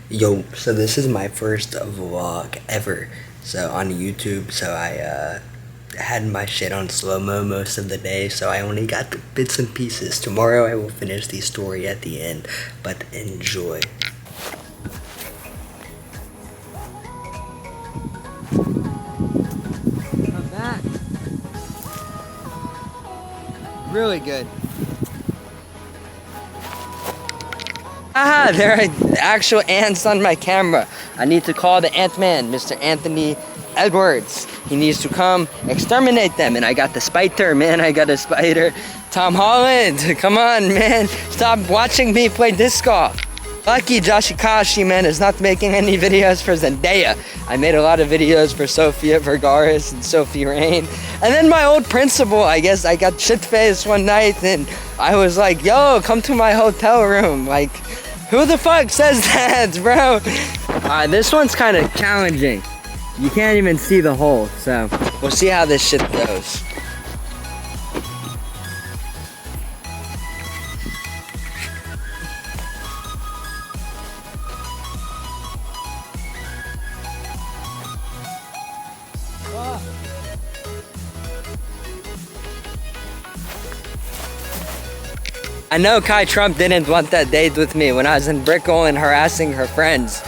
Yo, so this is my first vlog ever. So on YouTube, so I had my shit on slow-mo most of the day, so I only got the bits and pieces. Tomorrow I will finish the story at the end, but enjoy. Come back. Really good. Ah, there are actual ants on my camera. I need to call the Ant-Man, Mr. Anthony Edwards. He needs to come exterminate them. And I got the spider, man. I got a spider. Tom Holland, come on, man. Stop watching me play disc golf. Lucky Joshikashi, man, is not making any videos for Zendaya. I made a lot of videos for Sofia Vergara and Sophie Rain. And then my old principal, I guess I got shit-faced one night and I was like, yo, come to my hotel room. Like, who the fuck says that, bro? This one's kind of challenging. You can't even see the hole, so we'll see how this shit goes. I know Kai Trump didn't want that date with me when I was in Brickell and harassing her friends.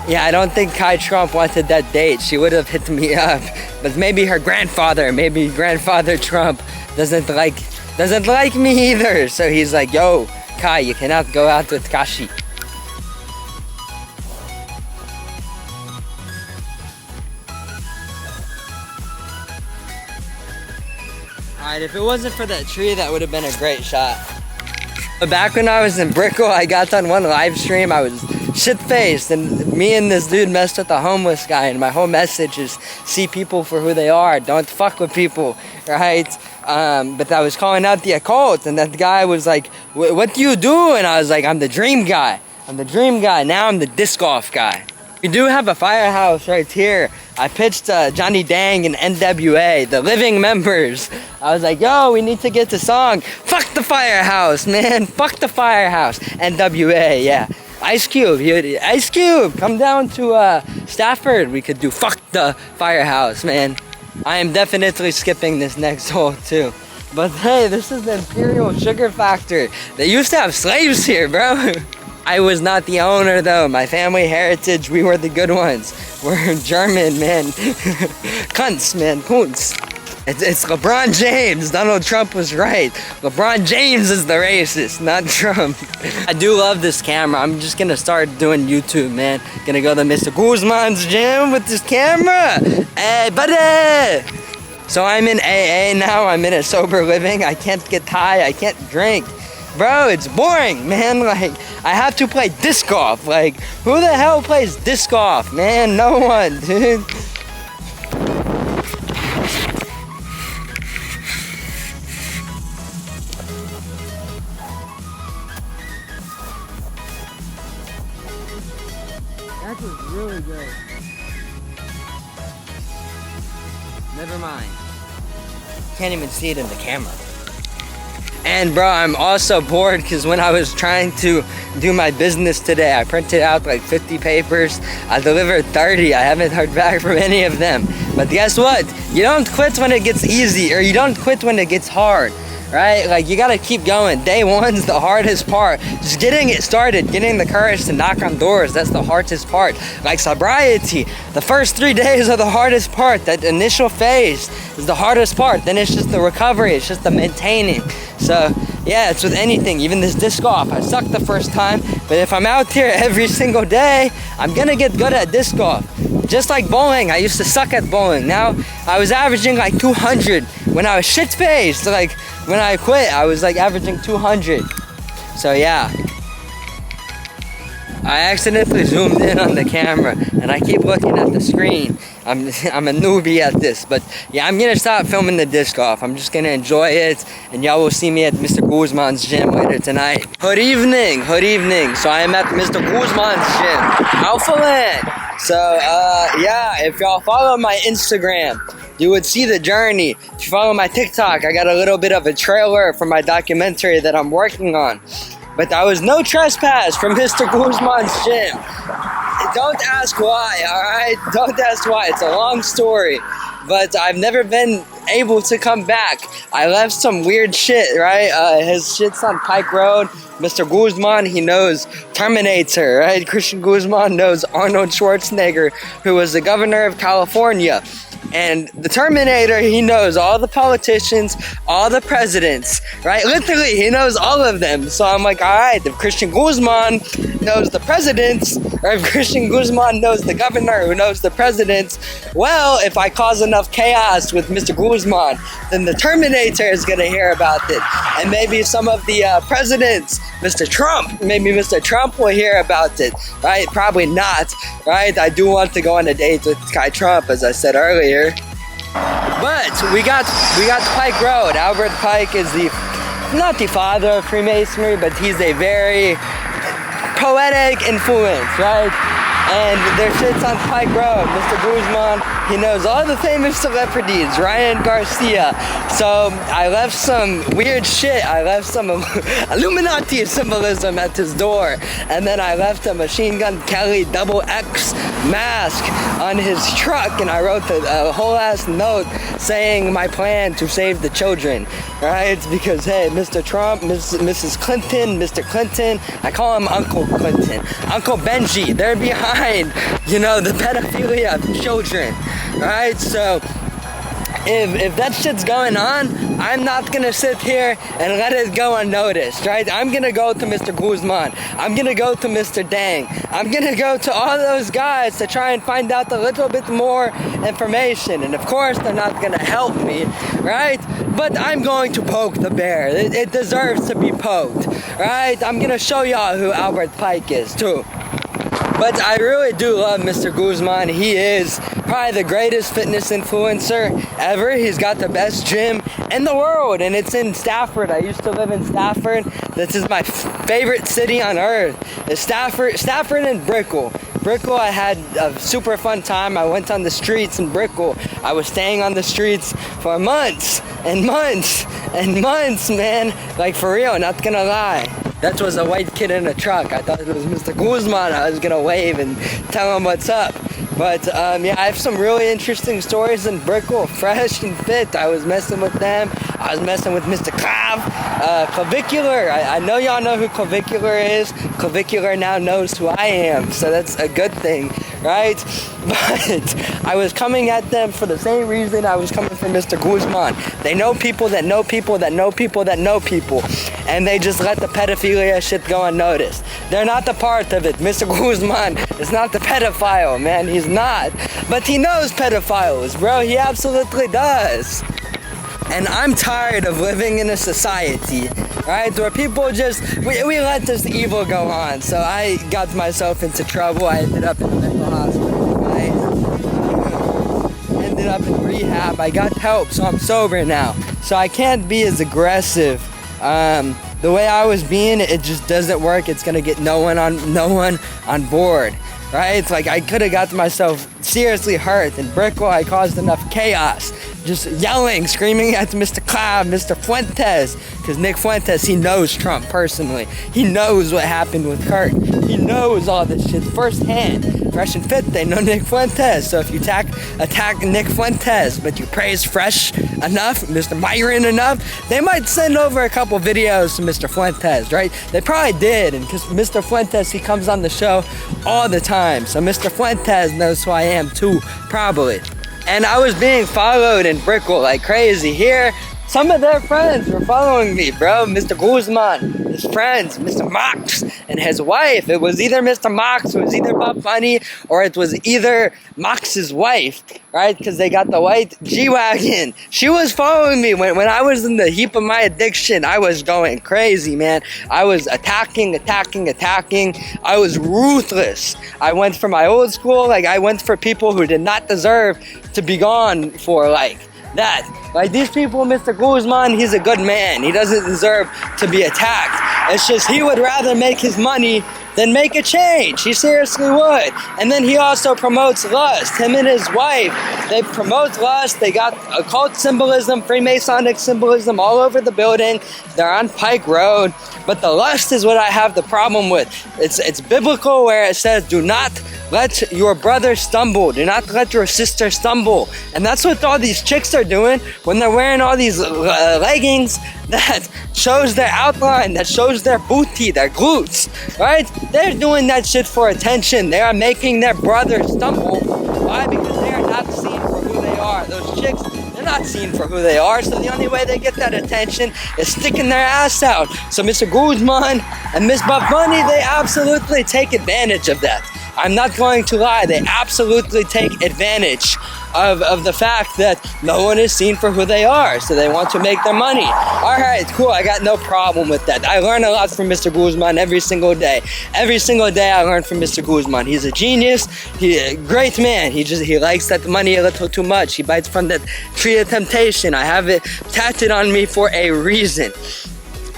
Yeah, I don't think Kai Trump wanted that date. She would have hit me up. But maybe her grandfather, maybe grandfather Trump doesn't like me either. So he's like, yo, Kai, you cannot go out with Kashi. Alright, if it wasn't for that tree, that would have been a great shot. But back when I was in Brickell, I got on one live stream, I was shit-faced, and me and this dude messed with a homeless guy, and my whole message is see people for who they are, don't fuck with people, right? But I was calling out the occult, and that guy was like, what do you do? And I was like, I'm the dream guy. I'm the dream guy, now I'm the disc golf guy. We do have a firehouse right here. I pitched Johnny Dang and NWA, the living members. I was like, yo, we need to get the song. Fuck the firehouse, man. Fuck the firehouse. NWA, yeah. Ice Cube, Ice Cube, come down to Stafford. We could do fuck the firehouse, man. I am definitely skipping this next hole too. But hey, this is the Imperial Sugar Factory. They used to have slaves here, bro. I was not the owner though. My family heritage, we were the good ones. We're German, man. Cunts, man, cunts. It's LeBron James. Donald Trump was right. LeBron James is the racist, not Trump. I do love this camera. I'm just gonna start doing YouTube, man. Gonna go to Mr. Guzman's gym with this camera. Hey, buddy! So I'm in AA now. I'm in a sober living. I can't get high. I can't drink. Bro, it's boring, man. Like, I have to play disc golf. Like, who the hell plays disc golf, man? No one, dude. That was really good. Never mind. Can't even see it in the camera. And bro, I'm also bored because when I was trying to do my business today, I printed out like 50 papers. I delivered 30. I haven't heard back from any of them. But guess what? You don't quit when it gets easy, or you don't quit when it gets hard, right? Like, you gotta keep going. Day one's the hardest part. Just getting it started, getting the courage to knock on doors, that's the hardest part. Like sobriety, the first 3 days are the hardest part. That initial phase is the hardest part. Then it's just the recovery, it's just the maintaining. So yeah, it's with anything, even this disc golf. I sucked the first time, but if I'm out here every single day, I'm gonna get good at disc golf. Just like bowling, I used to suck at bowling. Now I was averaging like 200 when I was shit-faced. Like when I quit, I was like averaging 200. So yeah. I accidentally zoomed in on the camera and I keep looking at the screen. I'm a newbie at this, but yeah, I'm gonna stop filming the disc golf. I'm just gonna enjoy it, and y'all will see me at Mr. Guzman's gym later tonight. Good evening, good evening. So I am at Mr. Guzman's gym, Alpha Land. So yeah, if y'all follow my Instagram, you would see the journey. If you follow my TikTok, I got a little bit of a trailer for my documentary that I'm working on. But that was no trespass from Mr. Guzman's gym. don't ask why, alright? Don't ask why. It's a long story. But I've never been able to come back. I left some weird shit, right? His shit's on Pike Road. Mr. Guzman, he knows Terminator, right? Christian Guzman knows Arnold Schwarzenegger, who was the governor of California. And the Terminator, he knows all the politicians, all the presidents, right? Literally, he knows all of them. So I'm like, all right, if Christian Guzman knows the presidents, or if Christian Guzman knows the governor who knows the presidents, well, if I cause enough chaos with Mr. Guzman, then the Terminator is going to hear about it. And maybe some of the presidents, Mr. Trump, maybe Mr. Trump will hear about it, right? Probably not, right? I do want to go on a date with Kai Trump, as I said earlier. But we got Pike Road. Albert Pike is not the father of Freemasonry, but he's a very poetic influence, right? And their shit's on Pike Road. Mr. Guzman, he knows all the famous celebrities, Ryan Garcia. So I left some weird shit. I left some Illuminati symbolism at his door. And then I left a Machine Gun Kelly XX mask on his truck. And I wrote a whole ass note saying my plan to save the children, right? Because, hey, Mr. Trump, Mrs. Clinton, Mr. Clinton, I call him Uncle Clinton, Uncle Benji, they're behind, the pedophilia of children, right? So if that shit's going on, I'm not gonna sit here and let it go unnoticed, right? I'm gonna go to Mr. Guzman. I'm gonna go to Mr. Dang. I'm gonna go to all those guys to try and find out a little bit more information. And of course, they're not gonna help me, right? But I'm going to poke the bear. It deserves to be poked, right? I'm gonna show y'all who Albert Pike is, too. But I really do love Mr. Guzman. He is probably the greatest fitness influencer ever. He's got the best gym in the world, and it's in Stafford. I used to live in Stafford. This is my favorite city on earth. It's Stafford and Brickell. Brickell, I had a super fun time. I went on the streets in Brickell. I was staying on the streets for months and months and months, man. Like, for real, not gonna lie. That was a white kid in a truck. I thought it was Mr. Guzman. I was gonna wave and tell him what's up. But yeah, I have some really interesting stories in Brickell, fresh and fit. I was messing with them. I was messing with Mr. Clav, Clavicular. I know y'all know who Clavicular is. Clavicular now knows who I am, so that's a good thing, right? But I was coming at them for the same reason I was coming for Mr. Guzman. They know people that know people that know people that know people, and they just let the pedophilia shit go unnoticed. They're not the part of it. Mr. Guzman is not the pedophile, man. He's not. But he knows pedophiles, bro. He absolutely does. And I'm tired of living in a society, right, where people just, we let this evil go on. So I got myself into trouble. I ended up in a mental hospital, right? Ended up in rehab. I got help, so I'm sober now. So I can't be as aggressive. The way I was being, it just doesn't work. It's gonna get no one on board. Right? It's like I could have got myself seriously hurt. In Brickell, I caused enough chaos. Just yelling, screaming at Mr. Clav, Mr. Fuentes. Because Nick Fuentes, he knows Trump personally. He knows what happened with Kirk. He knows all this shit firsthand. Fresh and Fit, they know Nick Fuentes. So if you attack Nick Fuentes, but you praise Fresh enough, Mr. Myron enough, they might send over a couple videos to Mr. Fuentes, right? They probably did. And because Mr. Fuentes, he comes on the show all the time. So Mr. Fuentes knows who I am too, probably. And I was being followed in Brickell like crazy. Here, some of their friends were following me, bro. Mr. Guzman, his friends, Mr. Mox, and his wife. It was either Mr. Mox, it was either Bob Funny, or it was either Mox's wife, right? Because they got the white G-Wagon. She was following me. When I was in the heap of my addiction, I was going crazy, man. I was attacking. I was ruthless. I went for my old school. Like, I went for people who did not deserve to be gone for, like, that. Like, these people, Mr. Guzman, he's a good man. He doesn't deserve to be attacked. It's just he would rather make his money than make a change. He seriously would. And then he also promotes lust. Him and his wife, they promote lust. They got occult symbolism, Freemasonic symbolism all over the building. They're on Pike Road. But the lust is what I have the problem with. It's biblical, where it says, do not let your brother stumble. Do not let your sister stumble. And that's what all these chicks are doing when they're wearing all these leggings that shows their outline, that shows their booty, their glutes, right? They're doing that shit for attention. They are making their brother stumble. Why? Because they are not seen for who they are. Those chicks, they're not seen for who they are, so the only way they get that attention is sticking their ass out. So Mr. Guzman and Miss Buff Bunny, they absolutely take advantage of that. I'm not going to lie, they absolutely take advantage of the fact that no one is seen for who they are, so they want to make their money. Alright, cool, I got no problem with that. I learn a lot from Mr. Guzman every single day. Every single day I learn from Mr. Guzman. He's a genius, he's a great man. He likes that money a little too much. He bites from the tree of temptation. I have it tattooed on me for a reason.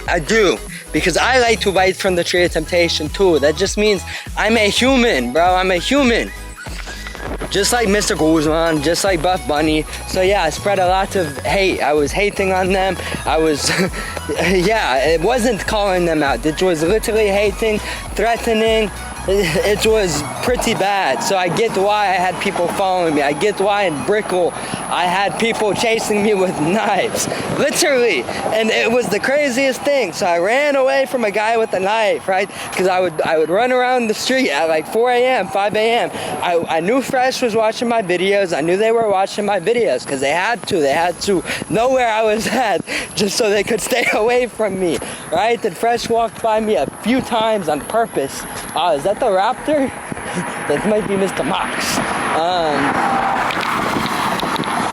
I do. Because I like to bite from the tree of temptation too. That just means I'm a human, bro. I'm a human. Just like Mr. Guzman, just like Buff Bunny. So yeah, I spread a lot of hate. I was hating on them. I was, yeah, it wasn't calling them out. It was literally hating, threatening. It was pretty bad. So I get why I had people following me. I get why in Brickell I had people chasing me with knives. Literally. And it was the craziest thing. So I ran away from a guy with a knife, right? Because I would run around the street at like 4 a.m., 5 a.m. I knew Fresh was watching my videos. I knew they were watching my videos because they had to. They had to know where I was at just so they could stay away from me, right? And Fresh walked by me a few times on purpose. Is that the Raptor? That might be Mr. Mox.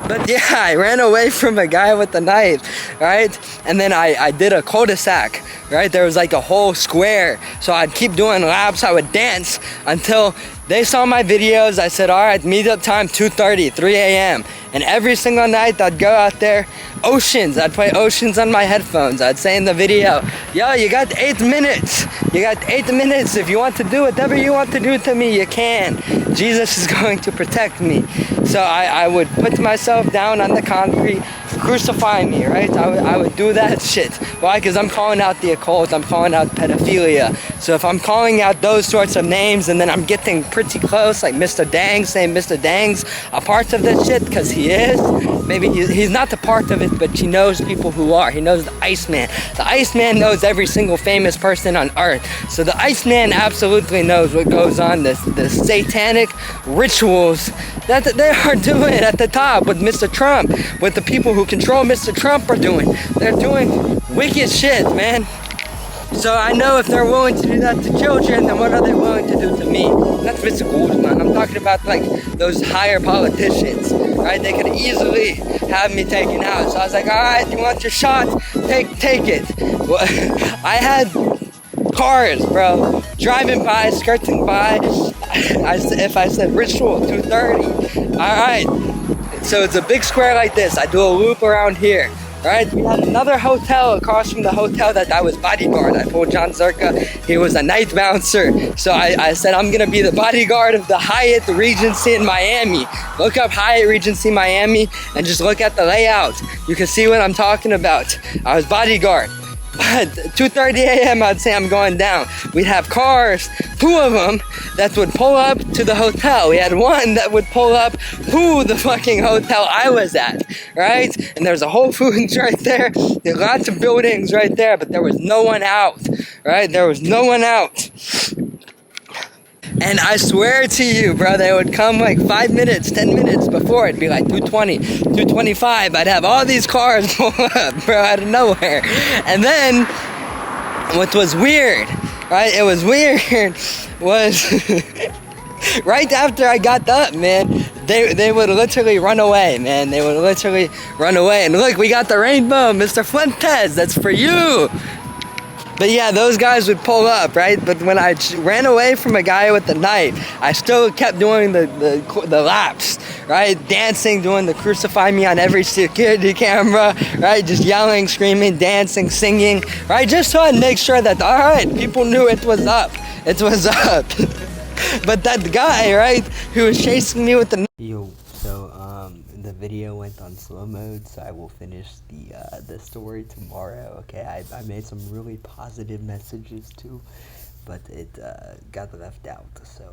But yeah, I ran away from a guy with a knife, right? And then I did a cul-de-sac, right? There was like a whole square. So I'd keep doing laps. I would dance until they saw my videos. I said, all right, meetup time, 2:30, 3 a.m. And every single night I'd go out there, Oceans. I'd play Oceans on my headphones. I'd say in the video, yo, you got 8 minutes. You got 8 minutes. If you want to do whatever you want to do to me, you can. Jesus is going to protect me. So I would put myself down on the concrete, crucify me, right? I would do that shit. Why? Because I'm calling out the occult. I'm calling out pedophilia. So if I'm calling out those sorts of names and then I'm getting pretty close, like Mr. Dang, saying Mr. Dang's a part of this shit, because he is. Maybe he's not a part of it, but he knows people who are. He knows the Iceman. The Iceman knows every single famous person on earth. So the Iceman absolutely knows what goes on, the satanic rituals that they are doing at the top with Mr. Trump, with the people who control Mr. Trump are doing. They're doing wicked shit, man. So I know if they're willing to do that to children, then what are they willing to do to me? That's Mr. Guzman. I'm talking about like those higher politicians, right? They could easily have me taken out. So I was like, all right, you want your shot? Take it. Well, I had cars, bro, driving by, skirting by. If I said ritual 2:30, all right. So it's a big square like this. I do a loop around here. Right, we had another hotel across from the hotel that I was bodyguard. I told John Zerka he was a night bouncer. So I said, I'm gonna be the bodyguard of the Hyatt Regency in Miami. Look up Hyatt Regency Miami and just look at the layout. You can see what I'm talking about. I was bodyguard. But 2:30 a.m. I'd say I'm going down. We'd have cars, 2 of them, that would pull up to the hotel. We had one that would pull up to the fucking hotel I was at, right? And there's a Whole Foods right there. There's lots of buildings right there, but there was no one out, right? There was no one out. And I swear to you, bro, they would come like 5 minutes, 10 minutes before. It'd be like 2:20, 2:25. I'd have all these cars pull up, bro, out of nowhere. And then, what was weird, right? It was weird was right after I got up, man, they would literally run away, man. They would literally run away. And look, we got the rainbow, Mr. Fuentes. That's for you. But yeah, those guys would pull up, right? But when I ran away from a guy with a knife, I still kept doing the laps, right? Dancing, doing the crucify me on every security camera, right? Just yelling, screaming, dancing, singing, right? Just so I'd make sure that, all right, people knew it was up. It was up. But that guy, right, who was chasing me with the knife. Yo, so the video went on slow mode, so I will finish the story tomorrow. Okay, I made some really positive messages too, but it got left out. So